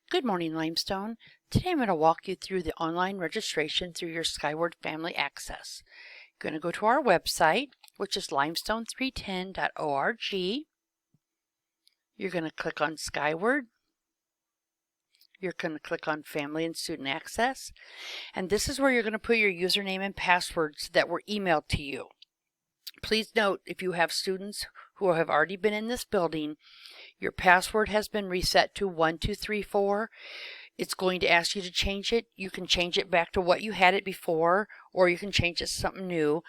Good morning, Limestone. Today I'm going to walk you through the online registration through your Skyward Family Access. You're going to go to our website, which is limestone310.org. You're going to click on Skyward. You're going to click on Family and Student Access. And this is where you're going to put your username and passwords that were emailed to you. Please note, if you have students who have already been in this building, your password has been reset to 1234. It's going to ask you to change it. You can change it back to what you had it before, or you can change it to something new.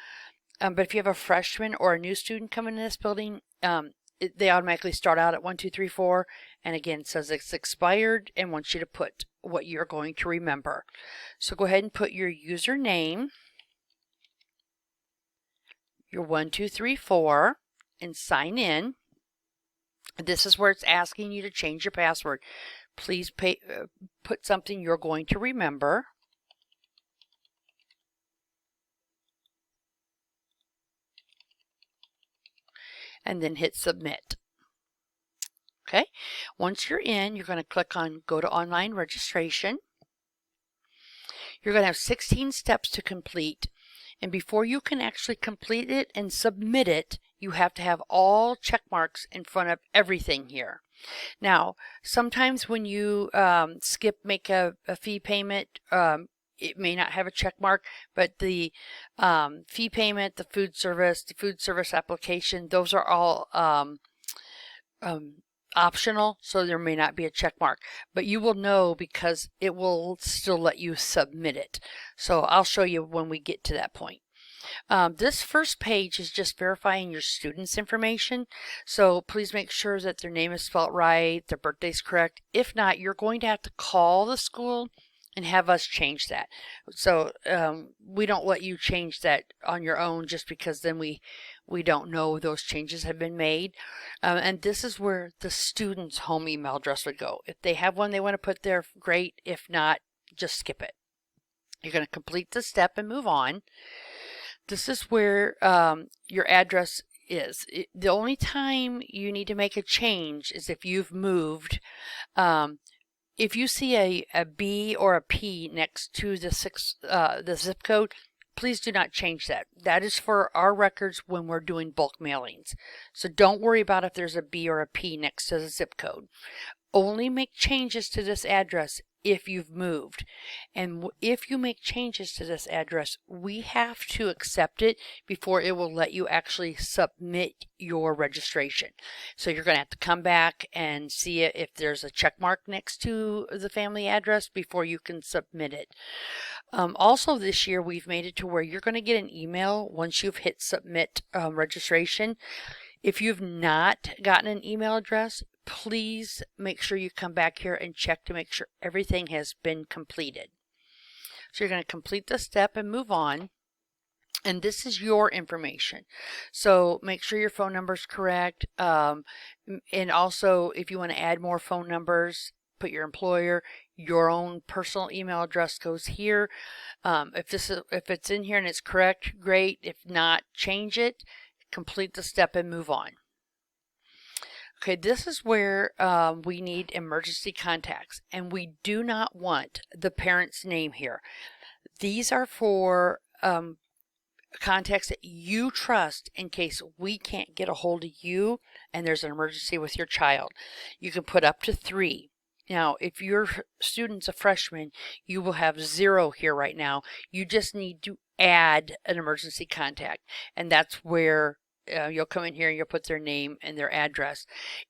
But if you have a freshman or a new student coming in this building, they automatically start out at 1234. And again, it says it's expired and wants you to put what you're going to remember. So go ahead and put your username, your 1234, and sign in. This is where it's asking you to change your password. Please put something you're going to remember. And then hit submit. Okay, once you're in, you're going to click on Go to Online Registration. You're going to have 16 steps to complete. And before you can actually complete it and submit it, you have to have all check marks in front of everything here. Now, sometimes when you make a fee payment, it may not have a check mark, but the fee payment, the food service application, those are all optional, so there may not be a check mark. But you will know because it will still let you submit it. So I'll show you when we get to that point. This first page is just verifying your students' information, so please make sure that their name is spelled right, their birthday's correct. If not, you're going to have to call the school and have us change that. So we don't let you change that on your own just because then we don't know those changes have been made. And this is where the student's home email address would go. If they have one they want to put there, great. If not, just skip it. You're going to complete the step and move on. This is where your address is. The only time you need to make a change is if you've moved. If you see a B or a P next to the zip code, please do not change that. That is for our records when we're doing bulk mailings. So don't worry about if there's a B or a P next to the zip code. Only make changes to this address if you've moved. And if you make changes to this address, we have to accept it before it will let you actually submit your registration. So you're going to have to come back and see if there's a check mark next to the family address before you can submit it. Also this year, we've made it to where you're going to get an email once you've hit submit registration. If you've not gotten an email address, please make sure you come back here and check to make sure everything has been completed. So you're going to complete the step and move on. And this is your information. So make sure your phone number is correct. And also, if you want to add more phone numbers, put your employer, your own personal email address goes here. If it's in here and it's correct, great. If not, change it, complete the step and move on. Okay, this is where we need emergency contacts, and we do not want the parent's name here. These are for contacts that you trust in case we can't get a hold of you and there's an emergency with your child. You can put up to 3. Now, if your student's a freshman, you will have 0 here right now. You just need to add an emergency contact, and that's where you'll come in here and you'll put their name and their address.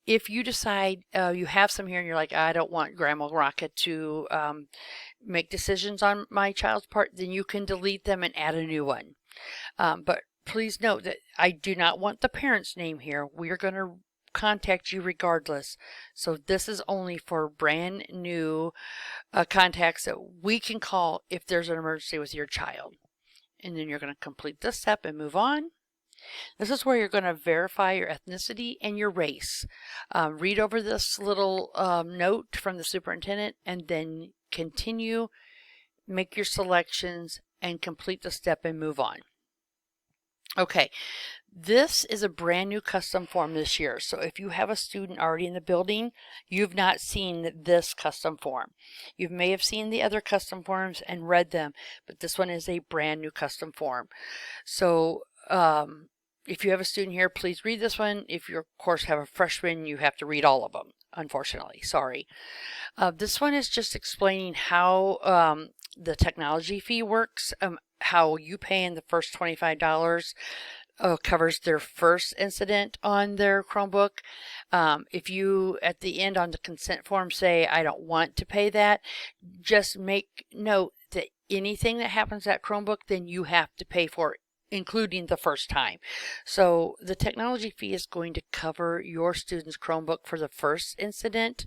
If you decide you have some here and you're like, I don't want Grandma Rocket to make decisions on my child's part, then you can delete them and add a new one. But please note that I do not want the parent's name here. We are going to contact you regardless. So this is only for brand new contacts that we can call if there's an emergency with your child. And then you're going to complete this step and move on. This is where you're going to verify your ethnicity and your race. Read over this little note from the superintendent and then continue, make your selections, and complete the step and move on. Okay, This is a brand new custom form this year. So if you have a student already in the building, you've not seen this custom form. You may have seen the other custom forms and read them, but this one is a brand new custom form. So if you have a student here, please read this one. If you, of course, have a freshman, you have to read all of them, unfortunately. Sorry. This one is just explaining how the technology fee works, how you pay in the first $25 covers their first incident on their Chromebook. If you, at the end on the consent form, say, I don't want to pay that, just make note that anything that happens at Chromebook, then you have to pay for it, including the first time. So the technology fee is going to cover your student's Chromebook for the first incident.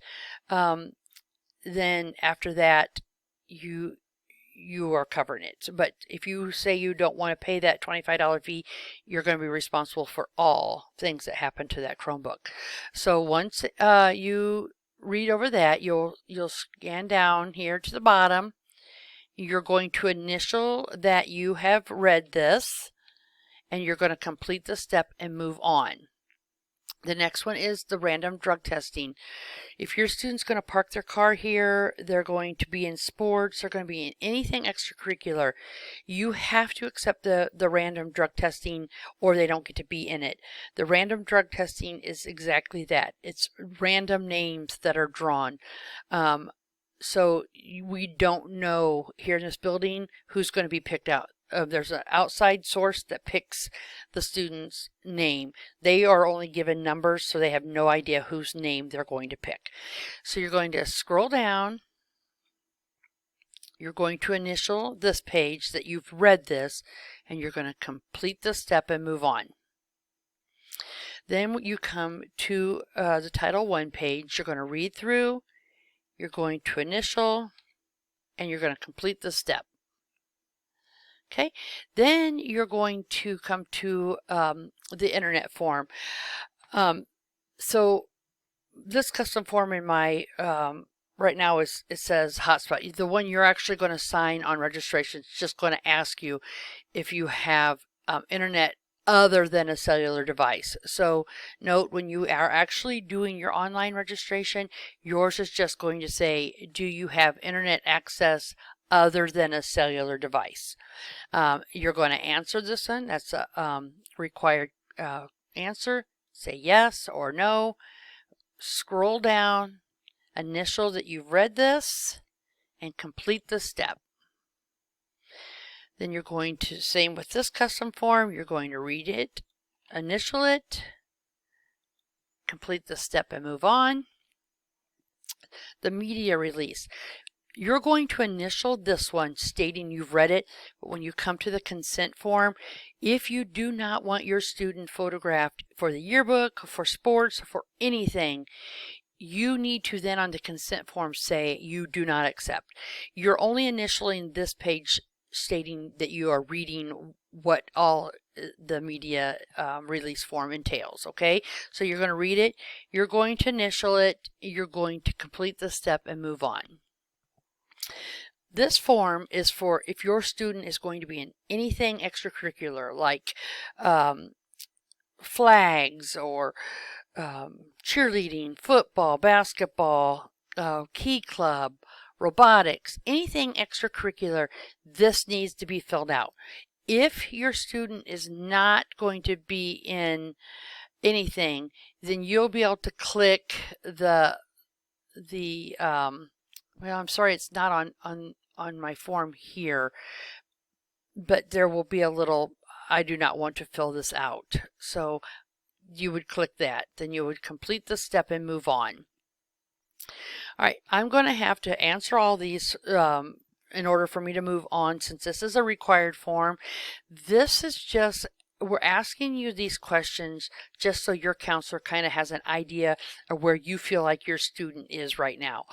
Then after that, you are covering it. But if you say you don't want to pay that $25 fee, you're going to be responsible for all things that happen to that Chromebook. So once you read over that, you'll scan down here to the bottom. You're going to initial that you have read this, and you're going to complete the step and move on. The next one is the random drug testing. If your student's going to park their car here, they're going to be in sports, they're going to be in anything extracurricular, you have to accept the random drug testing or they don't get to be in it. The random drug testing is exactly that. It's random names that are drawn. So we don't know here in this building who's going to be picked out. There's an outside source that picks the student's name. They are only given numbers, so they have no idea whose name they're going to pick. So you're going to scroll down. You're going to initial this page that you've read this, and you're going to complete the step and move on. Then you come to the Title I page. You're going to read through. You're going to initial, and you're going to complete the step. Okay, then you're going to come to the internet form. So this custom form in my right now it says hotspot. The one you're actually going to sign on registration is just going to ask you if you have internet other than a cellular device. So note, when you are actually doing your online registration, yours is just going to say, do you have internet access other than a cellular device? You're going to answer this one. That's a required answer. Say yes or no. Scroll down, initial that you've read this, and complete the step. Then you're going to, same with this custom form, you're going to read it, initial it, complete the step and move on. The media release. You're going to initial this one stating you've read it, but when you come to the consent form, if you do not want your student photographed for the yearbook, for sports, for anything, you need to then on the consent form say you do not accept. You're only initialing this page stating that you are reading what all the media release form entails. Okay, so you're going to read it, you're going to initial it, you're going to complete the step and move on. This form is for if your student is going to be in anything extracurricular like flags or cheerleading, football, basketball, key club, robotics, anything extracurricular, this needs to be filled out. If your student is not going to be in anything, then you'll be able to click the well, I'm sorry, it's not on my form here, but there will be a little, I do not want to fill this out. So you would click that. Then you would complete the step and move on. All right, I'm going to have to answer all these in order for me to move on, since this is a required form. This is just, we're asking you these questions just so your counselor kind of has an idea of where you feel like your student is right now.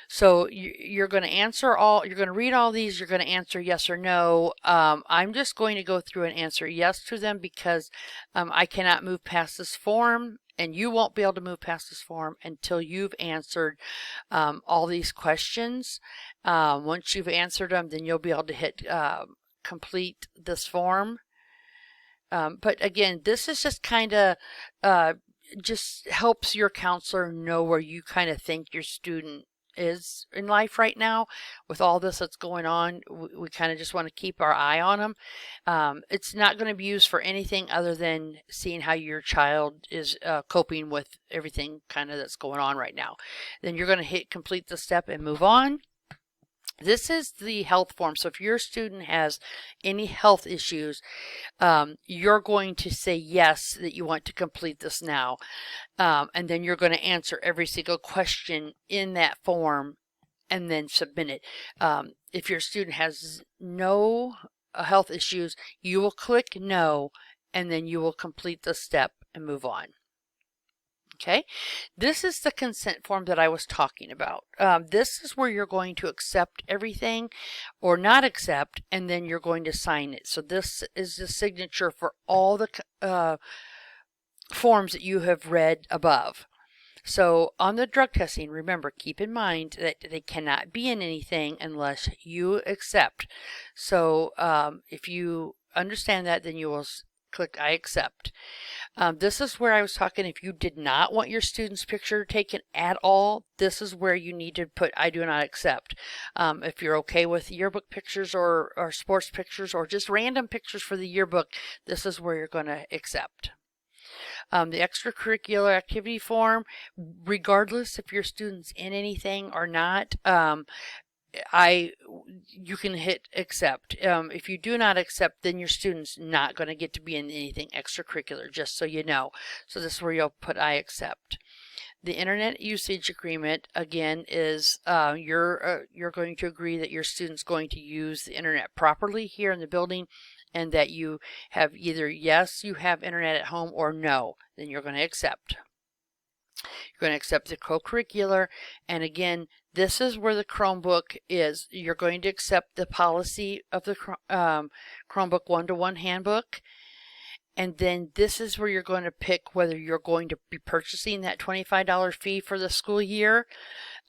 So you're going to answer all, you're going to read all these, you're going to answer yes or no. I'm just going to go through and answer yes to them because I cannot move past this form, and you won't be able to move past this form until you've answered all these questions. Once you've answered them, then you'll be able to hit complete this form. But again, this is just kind of just helps your counselor know where you kind of think your student is in life right now. With all this that's going on, we kind of just want to keep our eye on them. It's not going to be used for anything other than seeing how your child is coping with everything kind of that's going on right now. Then you're going to hit complete the step and move on. This is the health form. So if your student has any health issues, you're going to say yes, that you want to complete this now. And then you're going to answer every single question in that form and then submit it. If your student has no health issues, you will click no, and then you will complete the step and move on. Okay, this is the consent form that I was talking about. This is where you're going to accept everything or not accept, and then you're going to sign it. So this is the signature for all the forms that you have read above. So on the drug testing, remember, keep in mind that they cannot be in anything unless you accept. So if you understand that, then you will click I accept. This is where I was talking, if you did not want your student's picture taken at all, this is where you need to put I do not accept. If you're okay with yearbook pictures or sports pictures or just random pictures for the yearbook, this is where you're going to accept. The extracurricular activity form, regardless if your student's in anything or not, you can hit accept. If you do not accept, then your student's not going to get to be in anything extracurricular, just so you know. So this is where you'll put I accept. The internet usage agreement, again, is you're going to agree that your student's going to use the internet properly here in the building, and that you have either yes, you have internet at home, or no. Then you're going to accept. You're going to accept the co-curricular, and again, this is where the Chromebook is. You're going to accept the policy of the Chromebook one-to-one handbook, and then this is where you're going to pick whether you're going to be purchasing that $25 fee for the school year.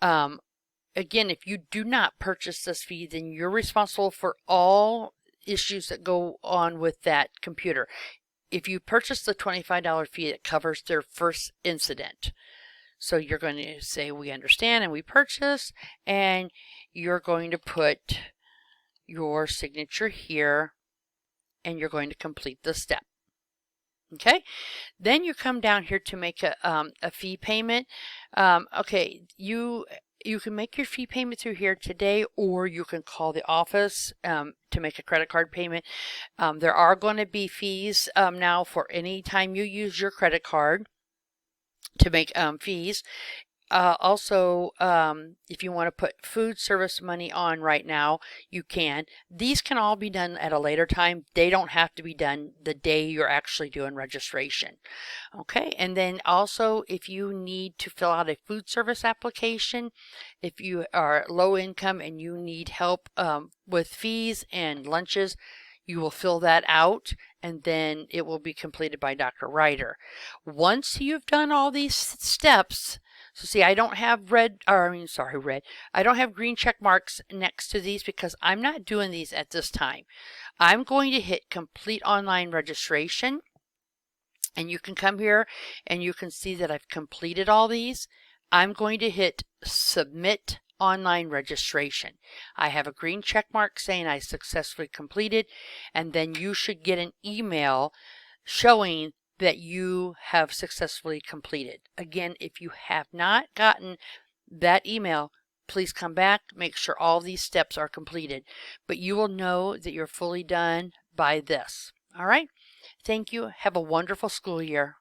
Again, if you do not purchase this fee, then you're responsible for all issues that go on with that computer. If you purchase the $25 fee, it covers their first incident. So you're going to say, we understand and we purchase, and you're going to put your signature here, and you're going to complete the step. Okay, then you come down here to make a fee payment. Okay, you can make your fee payment through here today, or you can call the office to make a credit card payment. There are going to be fees now for any time you use your credit card to make fees. Also, if you want to put food service money on right now, you can. These can all be done at a later time. They don't have to be done the day you're actually doing registration. Okay, and then also if you need to fill out a food service application, if you are low income and you need help with fees and lunches, you will fill that out, and then it will be completed by Dr. Ryder. Once you've done all these steps, so see, I don't have I don't have green check marks next to these because I'm not doing these at this time. I'm going to hit complete online registration, and you can come here and you can see that I've completed all these. I'm going to hit submit online registration. I have a green check mark saying I successfully completed, and then you should get an email showing that you have successfully completed. Again, if you have not gotten that email, please come back, make sure all these steps are completed, but you will know that you're fully done by this. All right, thank you. Have a wonderful school year.